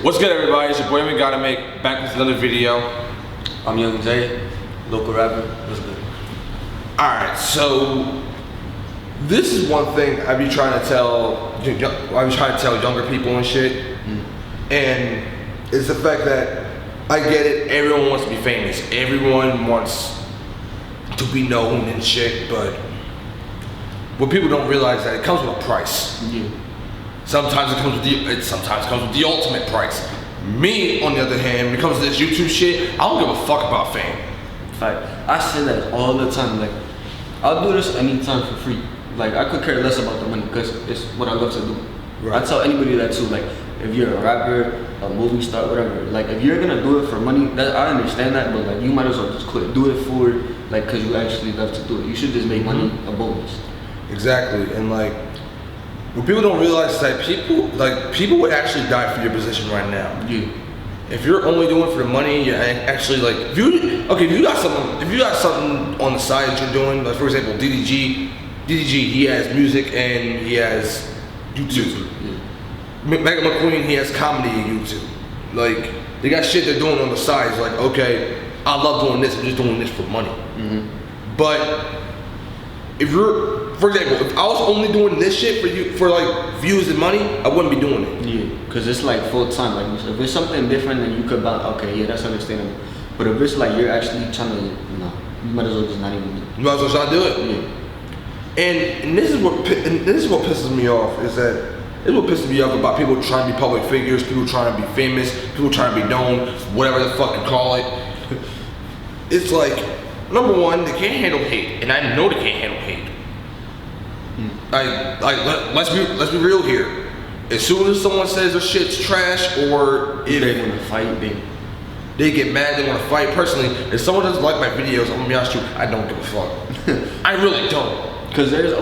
What's good, everybody? It's your boy Godamake, back with another video. I'm Yxng, local rapper. What's good? Alright, so this is one thing I be trying to tell younger people and shit. And it's the fact that I get it, everyone wants to be famous. Everyone wants to be known and shit, but what people don't realize is that it comes with a price. Yeah. Sometimes it comes with the ultimate price. Me, on the other hand, when it comes to this YouTube shit, I don't give a fuck about fame. Fact. I say that all the time. Like, I'll do this anytime for free. Like, I could care less about the money because it's what I love to do. Right. I tell anybody that too. Like, if you're a rapper, a movie star, whatever. Like, if you're gonna do it for money, that I understand that, but like, you might as well just quit. Do it for like, cause you actually love to do it. You should just make money a bonus. Exactly, and like, what people don't realize is that people would actually die for your position right now. Yeah. If you're only doing it for the money, you're actually like, if you got something on the side that you're doing, like for example, DDG, he has music and he has YouTube. Yeah. Mega McQueen, he has comedy and YouTube. Like, they got shit they're doing on the side. It's like, okay, I love doing this, I'm just doing this for money. But if you're, for example, if I was only doing this shit for like views and money, I wouldn't be doing it. Yeah, because it's like full time. Like, if it's something different, then you could bounce. Okay, yeah, that's understandable. But if it's like you're actually trying to, you might as well just not even do it. You might as well not do it. Yeah. And this is what pisses me off is that this is what pisses me off about people trying to be public figures, people trying to be famous, people trying to be known, whatever the fuck you call it. It's like, number one, they can't handle hate, and I know they can't handle hate. Let's be real here. As soon as someone says their shit's trash, or if they want to fight, they get mad, they want to fight. Personally, if someone doesn't like my videos, I'm gonna be honest with you, I don't give a fuck. I really don't. Because I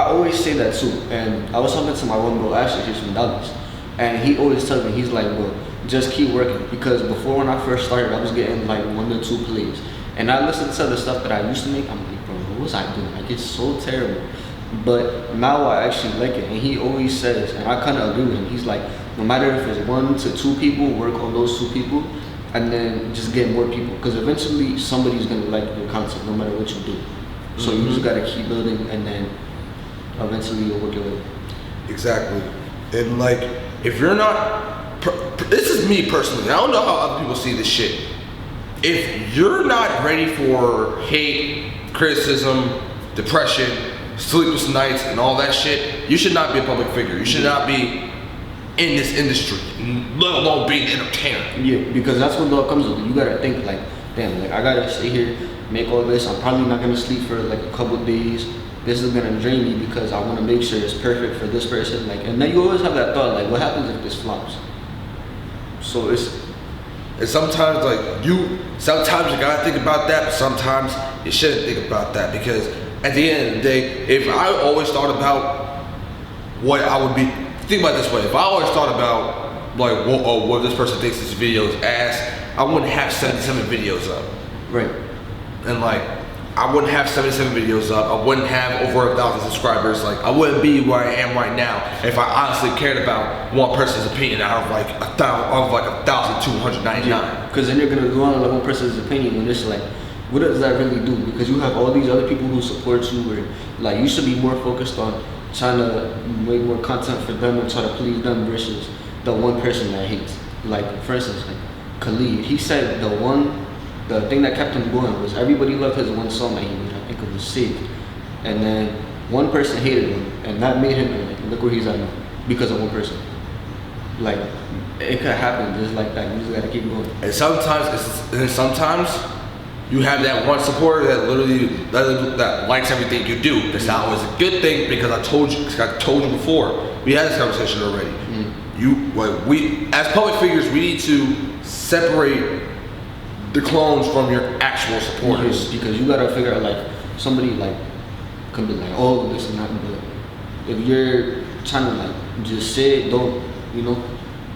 always say that too. And I was talking to my one bro, Ashley, he's from Dallas, and he always tells me, he's like, bro, just keep working. Because before, when I first started, I was getting like 1 to 2 plays, and I listened to the stuff that I used to make. I'm like, bro, what was I doing? Like, it's so terrible. But now I actually like it, and he always says, and I kind of agree with him, he's like, no matter if it's 1 to 2 people, work on those 2 people, and then just get more people, because eventually somebody's going to like your content, no matter what you do. So you just got to keep building, and then eventually you'll work your way. Exactly. And like, if you're not, this is me personally, I don't know how other people see this shit. If you're not ready for hate, criticism, depression, sleepless nights, and all that shit, you should not be a public figure. You should not be in this industry, let alone being an entertainer. Yeah, because that's what love comes with. You gotta think like, damn, like I gotta stay here, make all this. I'm probably not gonna sleep for like a couple of days. This is gonna drain me because I wanna make sure it's perfect for this person. Like, and then you always have that thought, like, what happens if this flops? So and sometimes sometimes you gotta think about that, but sometimes you shouldn't think about that, because at the end of the day, if I always thought about what I would be, think about it this way, if I always thought about like what this person thinks this video is ass, I wouldn't have 77 videos up. Right. And like, I wouldn't have 77 videos up, I wouldn't have over 1,000 subscribers, like I wouldn't be where I am right now if I honestly cared about one person's opinion out of like 1,299. Because then you're gonna go on like one person's opinion when it's like, what does that really do? Because you have all these other people who support you, where like you should be more focused on trying to make more content for them and try to please them versus the one person that hates. Like, for instance, like Khalid, he said the thing that kept him going was everybody loved his one song that he made. I think it was Saved. And then one person hated him, and that made him like, look where he's at now, because of one person. Like, it could happen just like that. You just gotta keep going. And sometimes you have that one supporter that literally that likes everything you do. That's not always a good thing, because I told you before. We had this conversation already. We as public figures, we need to separate the clones from your actual supporters. Because you gotta figure out, like, somebody like could be like, oh, this is not good. If you're trying to like just say it, don't,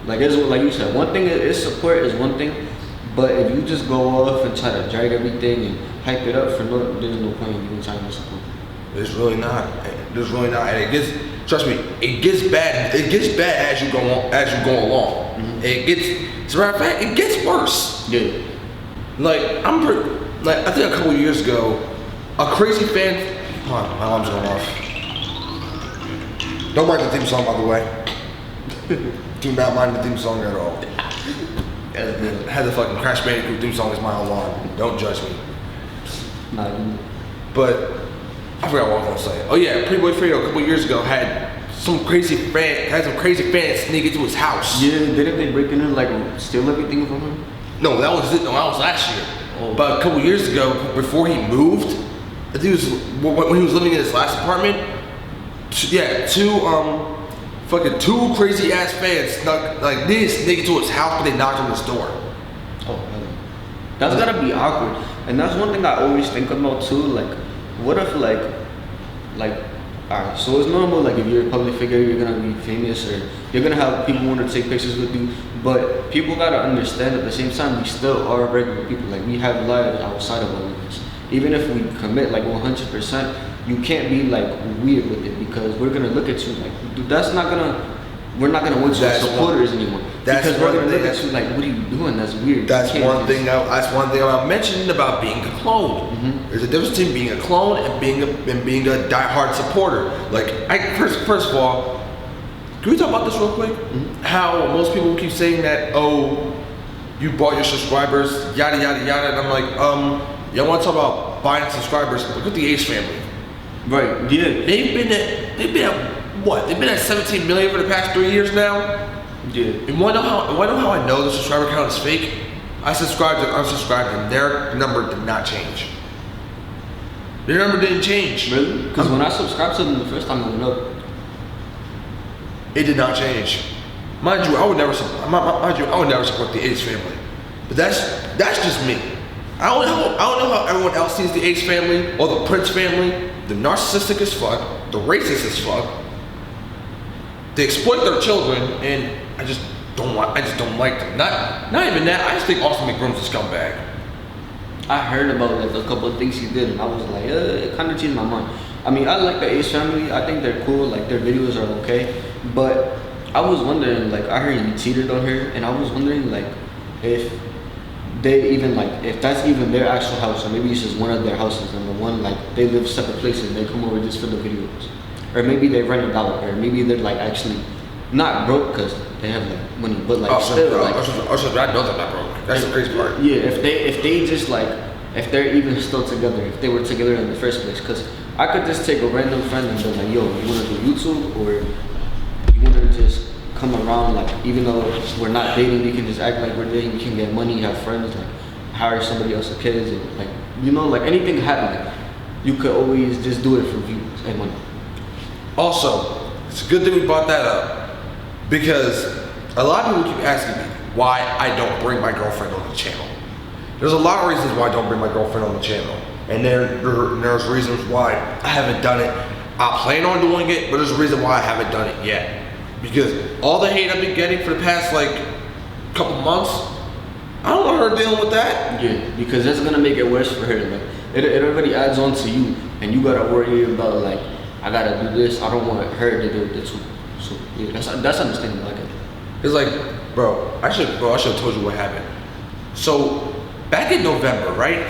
like, it's like you said, one thing is support is one thing. But if you just go off and try to drag everything and hype it up for there's no point in even trying to support. There's really not. There's really not, and it gets. Trust me, it gets bad. It gets bad as you go on, along. Mm-hmm. It gets. As a matter of fact, it gets worse. Yeah. Like I think a couple of years ago, a crazy fan. Hold on, my alarm's going off. Don't mind the theme song, by the way. Do not mind the theme song at all. That's good. I had the fucking Crash Bandicoot theme song as my alarm. Don't judge me. Nah, but I forgot what I was gonna say. Oh yeah, Pretty Boy Fredo a couple years ago had some crazy fans sneak into his house. Yeah, didn't they break in and like steal everything from him? No, that was last year. Oh. But a couple years ago, before he moved, I think it was when he was living in his last apartment. Yeah, two crazy ass fans they didn't sneak into his house, but they knocked on his door. Oh, that's gotta be awkward. And that's one thing I always think about too. Like, what if alright, so it's normal, like if you're a public figure, you're gonna be famous or you're gonna have people want to take pictures with you, but people gotta understand at the same time we still are regular people. Like, we have lives outside of all of this. Even if we commit like 100%, you can't be like weird with it, because we're gonna look at you like, dude, we're not gonna want you as supporters anymore. Because we're gonna look at you like, what are you doing? That's weird. That's one thing I'm mentioning about being a clone. Mm-hmm. There's a difference between being a clone and being a diehard supporter. Like, first of all, can we talk about this real quick? Mm-hmm. How most people keep saying that, oh, you bought your subscribers, yada yada yada, and I'm like, y'all want to talk about buying subscribers? Look at the Ace family. Right. Yeah. They've been at what? They've been at 17 million for the past 3 years now. Yeah. And wanna know how I know the subscriber count is fake? I subscribed and unsubscribed, and their number did not change. Their number didn't change. Really? Because when I subscribed to them the first time, it went up. It did not change. Mind you, I would never support the Ace family. But that's just me. I don't know how everyone else sees the Ace family or the Prince family. They're narcissistic as fuck. They're racist as fuck. They exploit their children, and I just don't like them. Not even that. I just think Austin McBroom's a scumbag. I heard about like a couple of things he did, and I was like, it kind of changed my mind. I mean, I like the Ace family. I think they're cool. Like, their videos are okay. But I was wondering, like, I heard he cheated on her, and I was wondering, like, if they even if that's even their actual house, or maybe it's just one of their houses, and the one they live separate places. They come over just for the videos, or maybe they rent it out, or maybe they're actually not broke because they have money, but still I know they're not broke. That's the crazy part. Yeah, if they just if they're even still together, if they were together in the first place, because I could just take a random friend and be like, yo, you want to do YouTube, or you want to just come around, even though we're not dating, we can just act like we're dating, we can get money, have friends, hire somebody else's kids, and anything happen, you could always just do it for views and money. Also, it's a good thing we brought that up, because a lot of people keep asking me why I don't bring my girlfriend on the channel. There's a lot of reasons why I don't bring my girlfriend on the channel, and there's reasons why I haven't done it. I plan on doing it, but there's a reason why I haven't done it yet. Because all the hate I've been getting for the past couple months, I don't want her dealing with that. Yeah, because that's gonna make it worse for her. It already adds on to you, and you gotta worry about I gotta do this. I don't want her to do it too. So yeah, that's understandable. It's bro, I should have told you what happened. So back in November, right?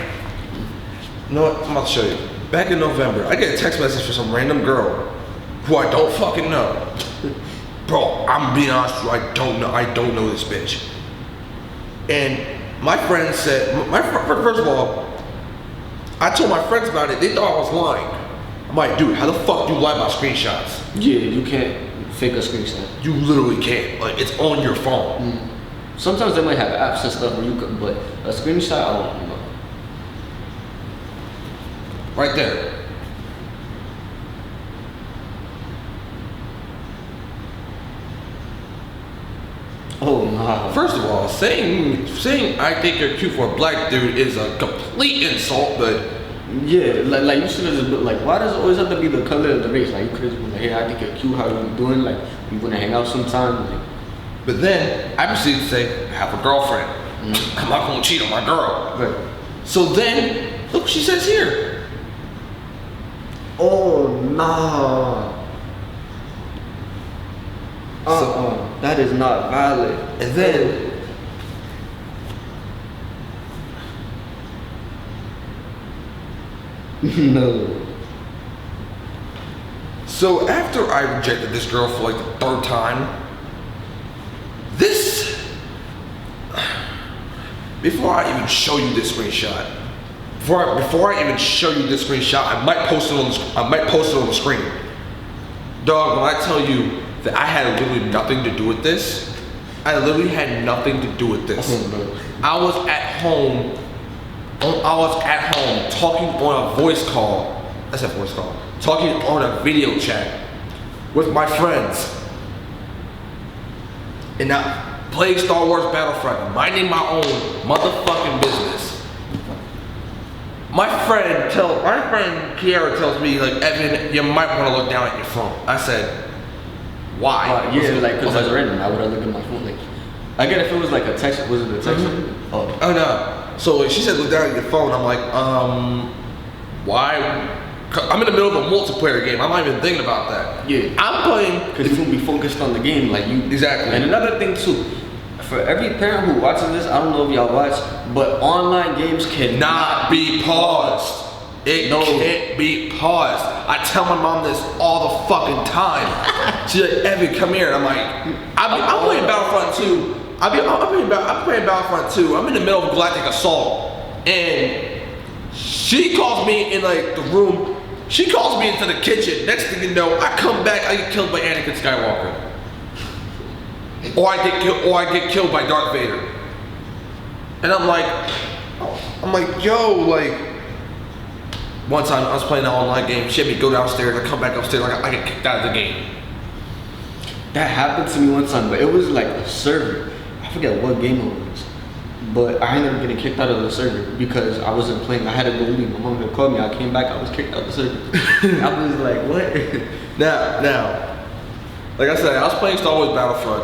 You know what? I'm about to show you. Back in November, I get a text message from some random girl who I don't fucking know. Bro, I'm being honest with you, I don't know this bitch. And my friend said, first of all, I told my friends about it, they thought I was lying. I'm like, dude, how the fuck do you lie about screenshots? Yeah, you can't fake a screenshot. You literally can't, it's on your phone. Mm. Sometimes they might have apps and stuff where you could, but a screenshot, I don't know. Right there. Oh no. First of all, saying I think you're cute for a black dude is a complete insult, but yeah, you should have just been why does it always have to be the color of the race? You could have been hey, I think you're cute, how are you doing? You wanna hang out sometime? But then I proceeded to say, I have a girlfriend. Mm-hmm. I'm not gonna cheat on my girl. Right. So then, look what she says here. Oh nah. That is not valid. And then no. so after I rejected this girl for like the third time, before I even show you this screenshot, before I even show you this screenshot, I might post it on the screen. Dog, when I tell you that I had literally nothing to do with this, I literally had nothing to do with this. I was at home talking on a voice call. I said voice call. Talking on a video chat with my friends. And now playing Star Wars Battlefront, minding my own motherfucking business. My friend Kiara tells me, like, Evan, you might want to look down at your phone. I said, why? Yeah, like, because I was random. I would have looked at my phone. Like, I get if it was like a text. Was it a text? Mm-hmm. Oh no. So like, she said, look down at your phone. I'm like, why? I'm in the middle of a multiplayer game. I'm not even thinking about that. Yeah. I'm playing because you're gonna be focused on the game, like you. Exactly. And another thing too, for every parent who watches this, I don't know if y'all watch, but online games cannot be paused. It can't be paused. I tell my mom this all the fucking time. She's like, Evan, come here. And I'm like, I'm playing Battlefront 2. I'm playing Battlefront 2. I'm in the middle of Galactic Assault. And she calls me in like the room. She calls me into the kitchen. Next thing you know, I come back, I get killed by Anakin Skywalker. Or I get killed by Darth Vader. And I'm like, yo, like, one time I was playing an online game, she had me go downstairs, I come back upstairs, I get kicked out of the game. That happened to me one time, but it was like a server. I forget what game it was. But I ended up getting kicked out of the server because I wasn't playing. I had to go leave. My mom had called me. I came back. I was kicked out of the server. I was like, what? Now, like I said, I was playing Star Wars Battlefront,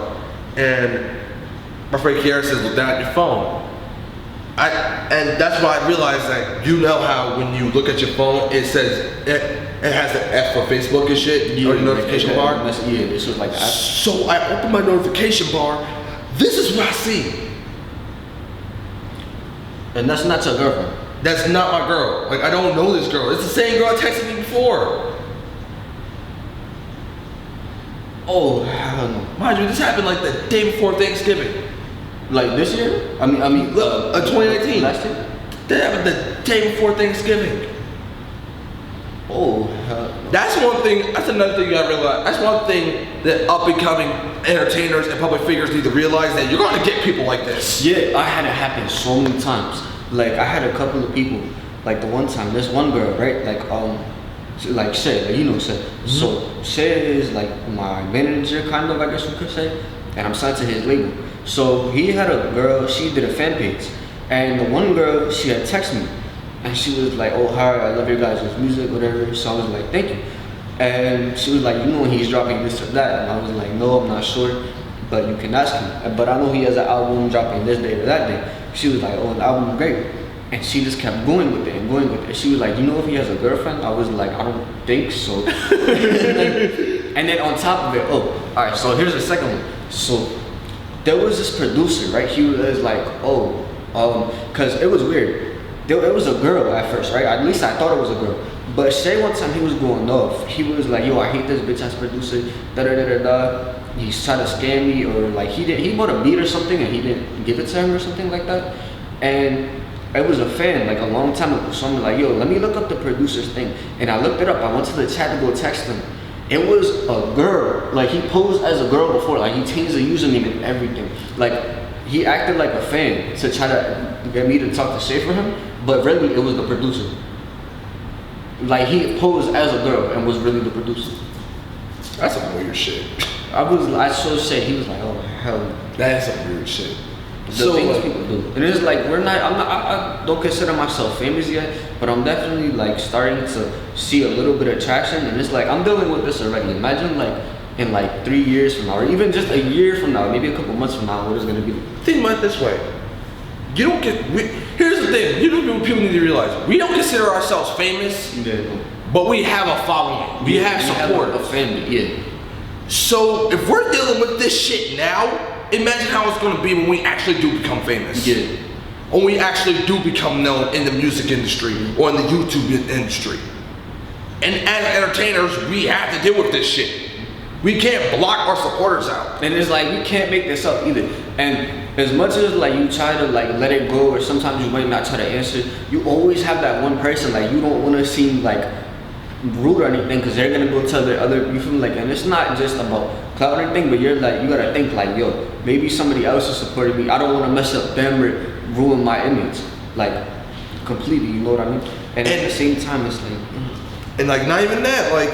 and my friend Kiara says, look down at your phone. And that's why I realized that you know how when you look at your phone, it says, it has the F for Facebook and shit, or the notification bar. Yeah, this was like that. So I open my notification bar. This is what I see. And that's not your girlfriend. That's not my girl. Like, I don't know this girl. It's the same girl that texted me before. Oh, hell no. Mind you, this happened like the day before Thanksgiving. Like this year? I mean, 2019. Last year? That happened the day before Thanksgiving. Oh, hell no. That's one thing, that's another thing you gotta realize. That's one thing that up and coming entertainers and public figures need to realize, that you're gonna get people like this. Yeah, I had it happen so many times. Like, I had a couple of people, like the one time, this one girl, right? Like Shay, like, you know Shay. Mm-hmm. So Shay is like my manager, kind of, I guess you could say, and I'm signed to his label. So he had a girl, she did a fan page, and the one girl, she had texted me, and she was like, oh, hi, I love your guys' music, whatever. So I was like, thank you. And she was like, you know when he's dropping this or that? And I was like, no, I'm not sure, but you can ask him. But I know he has an album dropping this day or that day. She was like, oh, the album is great. And she just kept going with it and going with it. She was like, you know if he has a girlfriend? I was like, I don't think so. And then on top of it, oh, all right, so here's the second one. So there was this producer, right? He was like, because it was weird. It was a girl at first, right? At least I thought it was a girl. But Shay, one time he was going off. He was like, yo, I hate this bitch ass producer, da-da-da-da-da. He's trying to scam me, or like he bought a beat or something and he didn't give it to him or something like that. And I was a fan like a long time ago. So I'm like, yo, let me look up the producer's thing. And I looked it up. I went to the chat to go text him. It was a girl. Like, he posed as a girl before. Like, he changed the username and everything. Like, he acted like a fan to try to get me to talk to Shay for him. But really, it was the producer. Like, he posed as a girl and was really the producer. That's some weird shit. I showed Shay. He was like, oh, hell. That's some weird shit. The things people do. And it's like, I don't consider myself famous yet, but I'm definitely like starting to see a little bit of traction. And it's like, I'm dealing with this already. Imagine like in like 3 years from now, or even just a year from now, maybe a couple months from now, what it's gonna be. Think about it this way. You don't get, here's the thing, people need to realize, we don't consider ourselves famous, but we have a following. We have support. A family, yeah. So if we're dealing with this shit now, imagine how it's gonna be when we actually do become famous. Yeah. When we actually do become known in the music industry or in the YouTube industry. And as entertainers, we have to deal with this shit. We can't block our supporters out. And it's like, we can't make this up either. And as much as like you try to like let it go, or sometimes you might not try to answer, you always have that one person, like you don't want to seem like rude or anything, because they're gonna go tell their other, you feel like, and it's not just about clout or anything, but you're like, you gotta think like, yo, maybe somebody else is supporting me. I don't want to mess up them or ruin my image, like completely, you know what I mean? And at the same time, it's like, and like not even that, like,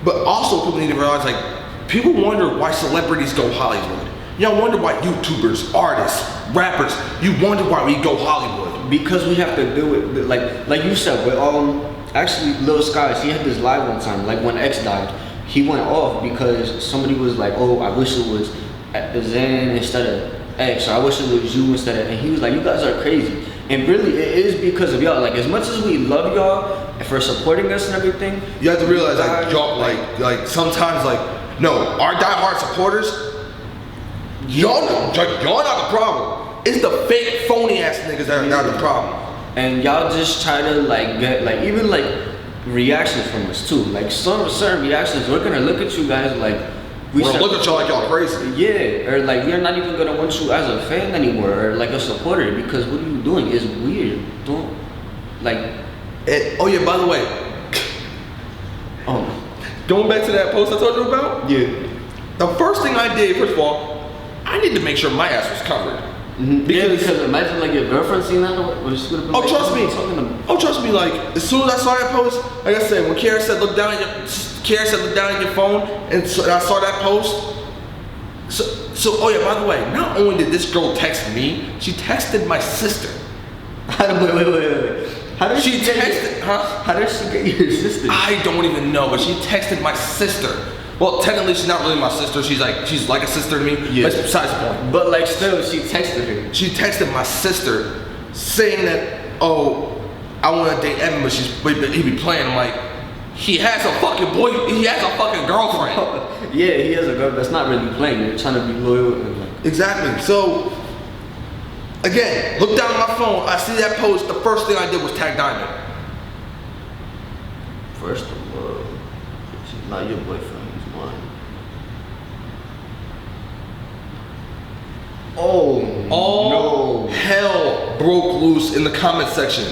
but also people need to realize, like, people wonder why celebrities go Hollywood. Y'all wonder why YouTubers, artists, rappers, you wonder why we go Hollywood. Because we have to do it, like you said, with actually Lil Skies, he had this live one time, like when X died, he went off because somebody was like, oh, I wish it was Zen instead of X, or I wish it was you instead of, and he was like, you guys are crazy. And really, it is because of y'all. Like, as much as we love y'all for supporting us and everything, you have to realize, like, y'all, like sometimes, like, no, our diehard supporters, y'all not the problem. It's the fake, phony ass niggas that are not the problem. And y'all just try to like get like even like reactions from us too. Like some certain reactions, we're gonna look at you guys like we're gonna look at y'all like y'all crazy. Yeah, or like we're not even gonna want you as a fan anymore, or like a supporter, because what are you doing is weird. Don't like. Oh yeah, by the way. Going back to that post I told you about. Yeah. The first thing I did, first of all, I need to make sure my ass was covered. Mm-hmm. Because imagine like your girlfriend seeing that, what she's gonna be like, trust me. Oh, trust me. Like as soon as I saw that post, like I said, when Kiara said look down at your phone, and so I saw that post. So oh yeah, by the way, not only did this girl text me, she texted my sister. Wait. How did she texted? How did she get your sister? I don't even know, but she texted my sister. Well, technically, she's not really my sister. She's like a sister to me. Yeah. But besides the point. But like, still, she texted her. She texted my sister, saying that, oh, I want to date Evan, but he be playing. I'm like, he has a fucking girlfriend. Yeah, he has a girl that's not really playing. You're trying to be loyal and like. Exactly. So, again, look down at my phone. I see that post. The first thing I did was tag Diamond. First of all, she's not your boyfriend. Oh, all hell broke loose in the comment section.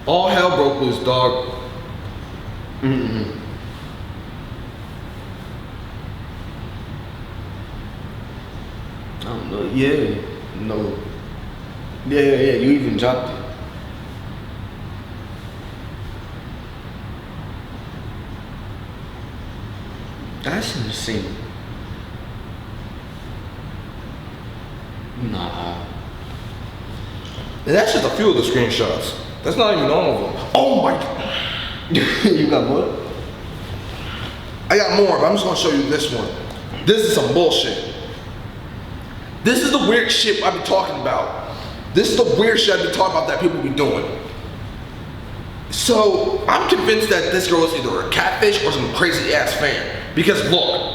All hell broke loose, dog. Mm-hmm. I don't know. Yeah. No. Yeah. You even dropped it. That's insane. Nah. And that's just a few of the screenshots. That's not even all of them. Oh my God. You got more? I got more, but I'm just gonna show you this one. This is some bullshit. This is the weird shit I've been talking about. This is the weird shit I've been talking about that people be doing. So I'm convinced that this girl is either a catfish or some crazy ass fan. Because look.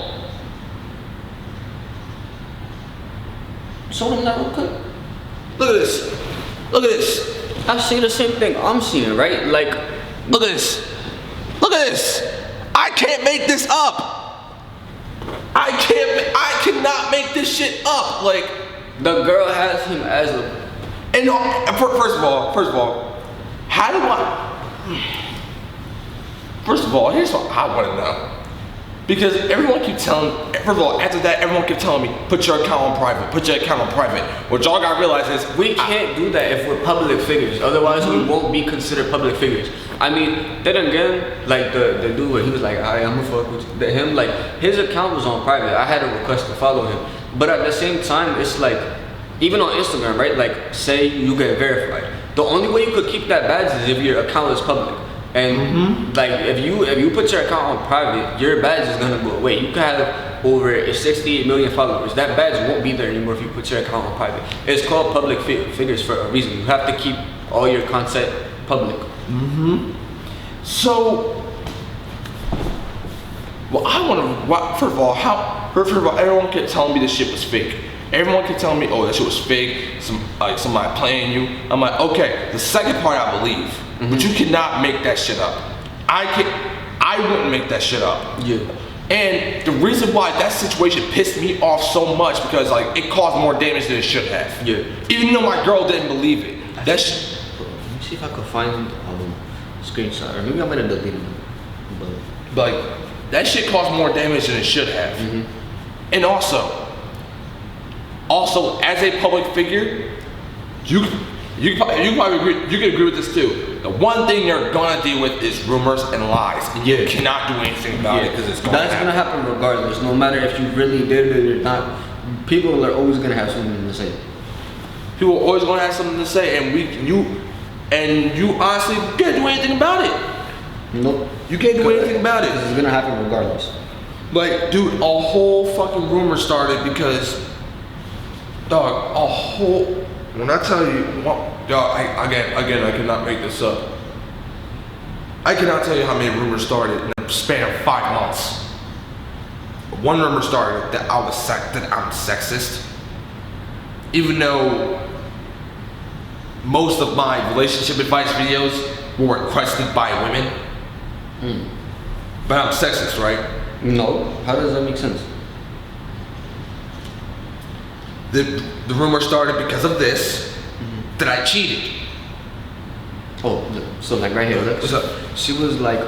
Show them that real quick. Look at this. Look at this. I see the same thing I'm seeing, right? Like, look at this. Look at this. I can't make this up. I cannot make this shit up. Like, the girl has him as a. And first of all, how do I? First of all, here's what I want to know. Because everyone keeps telling, first of all, after that, everyone kept telling me, put your account on private, put your account on private. What y'all gotta realize is, we can't do that if we're public figures. Otherwise, we won't be considered public figures. I mean, then again, like the dude where he was like, alright, I'm gonna fuck with you. Him, like, his account was on private. I had a request to follow him. But at the same time, it's like, even on Instagram, right? Like, say you get verified. The only way you could keep that badge is if your account is public. And like if you put your account on private, your badge is gonna go away. You can have over 68 million followers. That badge won't be there anymore if you put your account on private. It's called public figures for a reason. You have to keep all your content public. So, well, I want to. First of all, everyone kept telling me this shit was fake. Everyone kept telling me, oh, that shit was fake. Somebody playing you. I'm like, okay. The second part I believe, but you cannot make that shit up. I wouldn't make that shit up. Yeah. And the reason why that situation pissed me off so much because like it caused more damage than it should have. Yeah. Even though my girl didn't believe it. Let me see if I could find screenshot, or maybe I might have deleted it. But like that shit caused more damage than it should have. And also as a public figure, you probably agree. You can agree with this too. The one thing you're gonna deal with is rumors and lies. Yeah. You cannot do anything about it because it's gonna That's gonna happen regardless. No matter if you really did it or not, people are always gonna have something to say. People are always gonna have something to say, and you honestly can't do anything about it. Nope. You can't do anything about it. This is gonna happen regardless. Like, dude, a whole fucking rumor started because, dog, when I tell you, dog, again, I cannot make this up. I cannot tell you how many rumors started in a span of 5 months. One rumor started that I'm sexist, even though most of my relationship advice videos were requested by women. But I'm sexist, right? No. How does that make sense? The rumor started because of this, that I cheated. Oh, so like right here, look. What's up? She was like,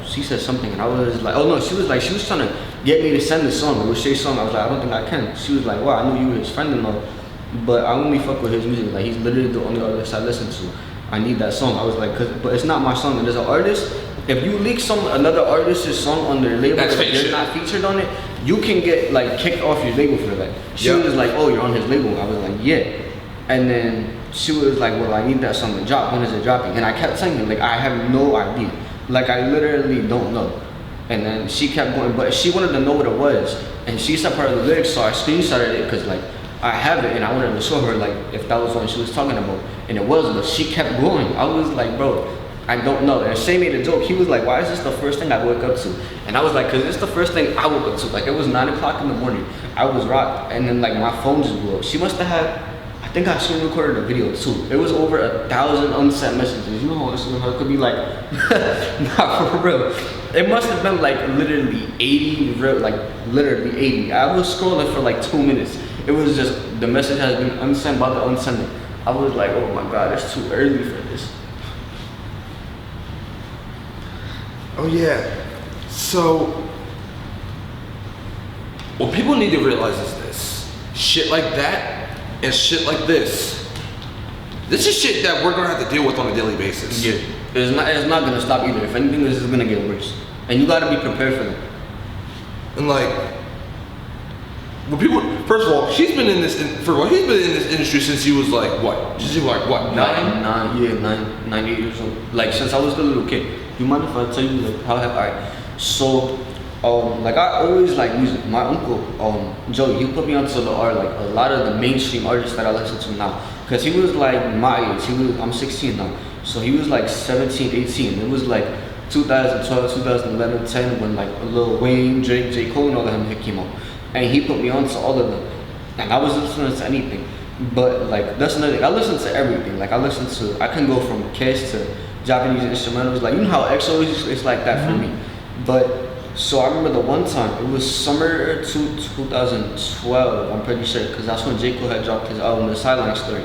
she said something, and I was like, oh no, she was trying to get me to send the song, it was Shay's song. I was like, I don't think I can. She was like, well, I knew you were his friend and all, but I only fuck with his music. Like, he's literally the only artist I listen to. I need that song. I was like, but it's not my song. And there's an artist, if you leak another artist's song on their label, if you're not featured on it, you can get like kicked off your label for that. She was like, oh, you're on his label. I was like, yeah. And then she was like, well, I need that song to drop. When is it dropping? And I kept saying it, like, I have no idea. Like, I literally don't know. And then she kept going, but she wanted to know what it was. And she said part of the lyrics, so I screenshotted it because like I have it and I wanted to show her like if that was what she was talking about. And it was, but she kept going. I was like, bro, I don't know. And Shay made a joke. He was like, why is this the first thing I woke up to? And I was like, cause it's the first thing I woke up to. Like, it was 9 o'clock in the morning. I was rocked. And then like my phone just blew up. She must have had, I think I screen recorded a video too. It was over 1,000 unsent messages. You know how it could be like, nah, for real. It must have been like literally 80, like literally 80. I was scrolling for like 2 minutes. It was just, the message has been unsent by the unsender. I was like, oh my God, it's too early for this. Oh yeah. So, what people need to realize is this. Shit like that and shit like this. This is shit that we're gonna have to deal with on a daily basis. Yeah. It's not gonna stop either. If anything, this is gonna get worse. And you gotta be prepared for that. And like, when people, first of all, he's been in this industry since he was like what? Since he was like what? 9, 8 years old. Like since I was a little kid. You mind if I tell you like how alright? So, like I always like music. My uncle, Joey, he put me onto the art, like a lot of the mainstream artists that I listen to now. Cause he was like my age. I'm 16 now. So he was like 17, 18. It was like 2012, 2011, 10 when like Lil Wayne, Drake, J. Cole and all of them came out. And he put me onto all of them. And I was listening to anything. But like that's another thing. I listen to everything. Like I can go from Kiss to Japanese instrumentals. Like you know how EXO is, it's like that for me. But so I remember the one time, it was summer 2012, I'm pretty sure, because that's when J. Cole had dropped his album, The Sideline Story.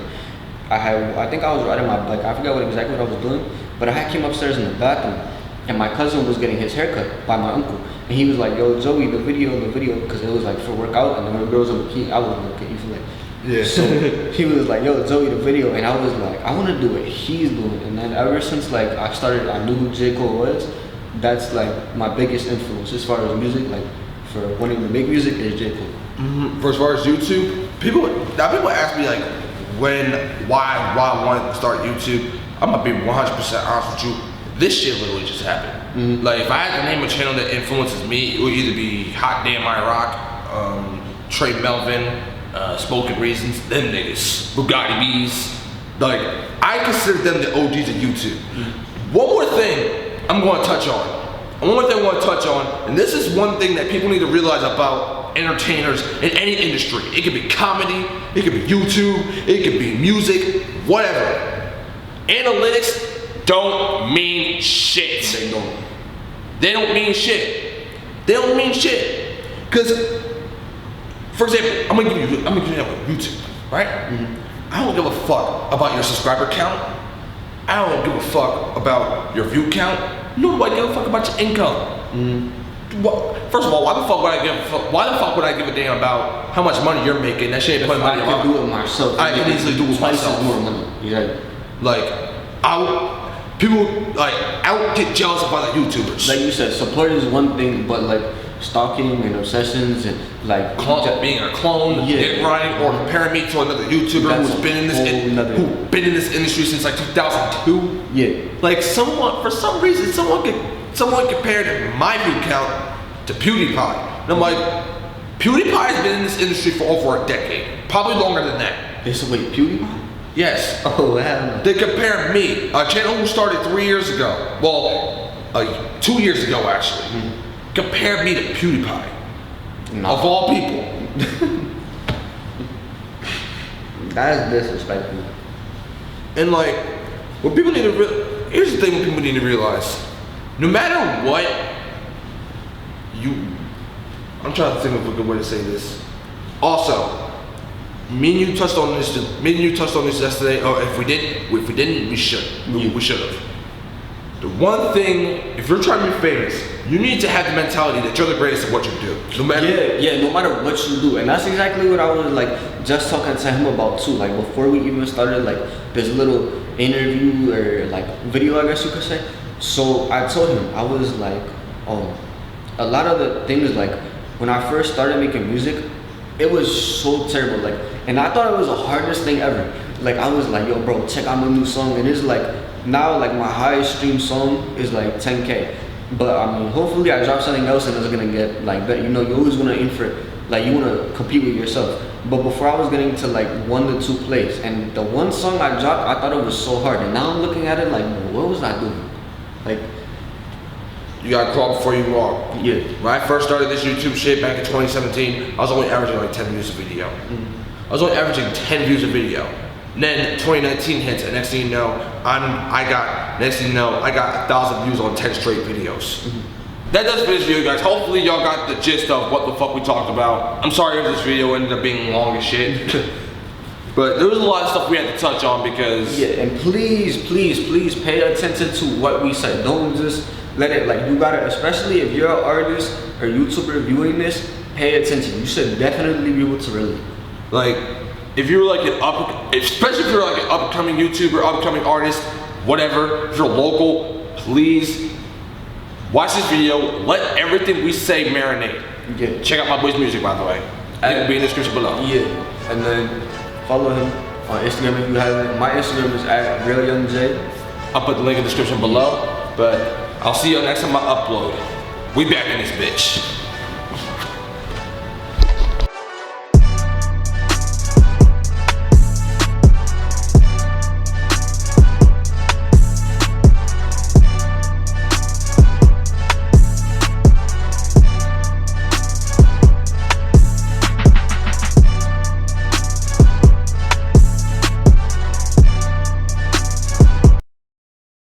I think I was riding my bike, I forgot exactly what I was doing, but I came upstairs in the bathroom, and my cousin was getting his haircut by my uncle. And he was like, yo, Joey, the video, because it was like for workout, and then when girls in bikini, I was like, you feel like, yeah. So he was like, yo, Joey, the video, and I was like, I want to do what he's doing. And then ever since like I knew who J. Cole was. That's like my biggest influence as far as music, like for wanting to make music is J. Cole. For as far as YouTube, people ask me like why I wanted to start YouTube. I'm gonna be 100% honest with you. this shit literally just happened. Like if I had to name a channel that influences me, it would either be Hot Damn I Rock, Trey Melvin, Smoking Reasons, them niggas, Bugatti Bees. Like I consider them the OGs of YouTube. One more thing I'm going to touch on. And this is one thing that people need to realize about entertainers in any industry. It could be comedy, it could be YouTube, it could be music, whatever. Analytics don't mean shit. They don't mean shit. Cause, for example, I'm gonna give you an example of YouTube, right? I don't give a fuck about your subscriber count. I don't give a fuck about your view count. Nobody give a fuck about your income. First of all, why the fuck would I give a damn about how much money you're making? That shit ain't putting money in my I can do it myself. I can easily do it myself. More money. Yeah. Like, people get jealous about the YouTubers. Like you said, support is one thing, but like stalking and obsessions and like being a clone, dick riding, or comparing me to another YouTuber who's been in this industry since like 2002. Yeah. Like for some reason, someone compared my view count to PewDiePie. And I'm like, PewDiePie's been in this industry for over a decade, probably longer than that. Wait, PewDiePie? Yes. Oh, wow. They compared me, a channel who started 3 years ago, well, 2 years ago actually, compared me to PewDiePie. No. Of all people. That is disrespectful. And like, what people need to here's the thing what people need to realize. No matter what I'm trying to think of a good way to say this. Also, me and you touched on this yesterday, or if we didn't, we should. We should have. The one thing, if you're trying to be famous, you need to have the mentality that you're the greatest at what you do. No matter no matter what you do. And that's exactly what I was like just talking to him about too. Like before we even started like this little interview or like video, I guess you could say. So I told him, I was like, a lot of the things, like when I first started making music, it was so terrible. Like, and I thought it was the hardest thing ever. Like I was like, yo bro, check out my new song. And it's like, now like my highest stream song is like 10K. But I mean, hopefully I drop something else and it's gonna get like better. You know, you always wanna aim for it. Like you wanna compete with yourself. But before I was getting to like 1 to 2 plays, and the one song I dropped, I thought it was so hard. And now I'm looking at it like, what was I doing? Like, you gotta crawl before you walk. Yeah. When I first started this YouTube shit back in 2017, I was only averaging like 10 views a video. I was only averaging 10 views a video. And then 2019 hits, and next thing you know, I got 1,000 views on 10 straight videos. That does for this video, guys. Hopefully y'all got the gist of what the fuck we talked about. I'm sorry if this video ended up being long as shit. But there was a lot of stuff we had to touch on because... Yeah, and please pay attention to what we say. Don't just let it, like, you gotta, especially if you're an artist or YouTuber viewing this, pay attention. You should definitely be able to relate. Like, if you're like especially if you're like an upcoming YouTuber, upcoming artist, whatever, if you're local, please watch this video. Let everything we say marinate. Yeah. Check out my boy's music, by the way. It will be in the description below. Yeah, and then follow him on Instagram if you haven't. My Instagram is @RealYoungJ. I'll put the link in the description below. But I'll see you next time I upload. We back in this bitch.